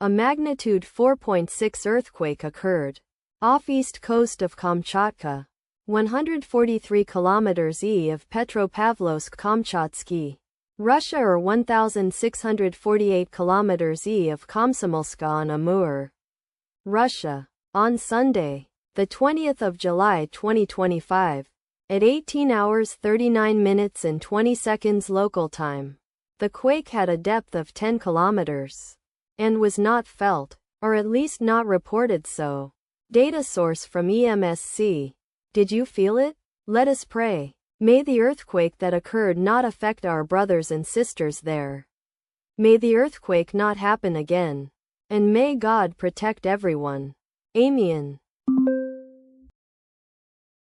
A magnitude 4.6 earthquake occurred off east coast of Kamchatka, 143 kilometers east of Petropavlovsk-Kamchatsky, Russia, or 1,648 kilometers east of Komsomolsk-on-Amur, Russia. On Sunday, the 20th of July 2025, at 18 hours 39 minutes and 20 seconds local time, the quake had a depth of 10 kilometers and was not felt, or at least not reported so. Data source from EMSC. Did you feel it? Let us pray. May the earthquake that occurred not affect our brothers and sisters there. May the earthquake not happen again. And may God protect everyone. Amen.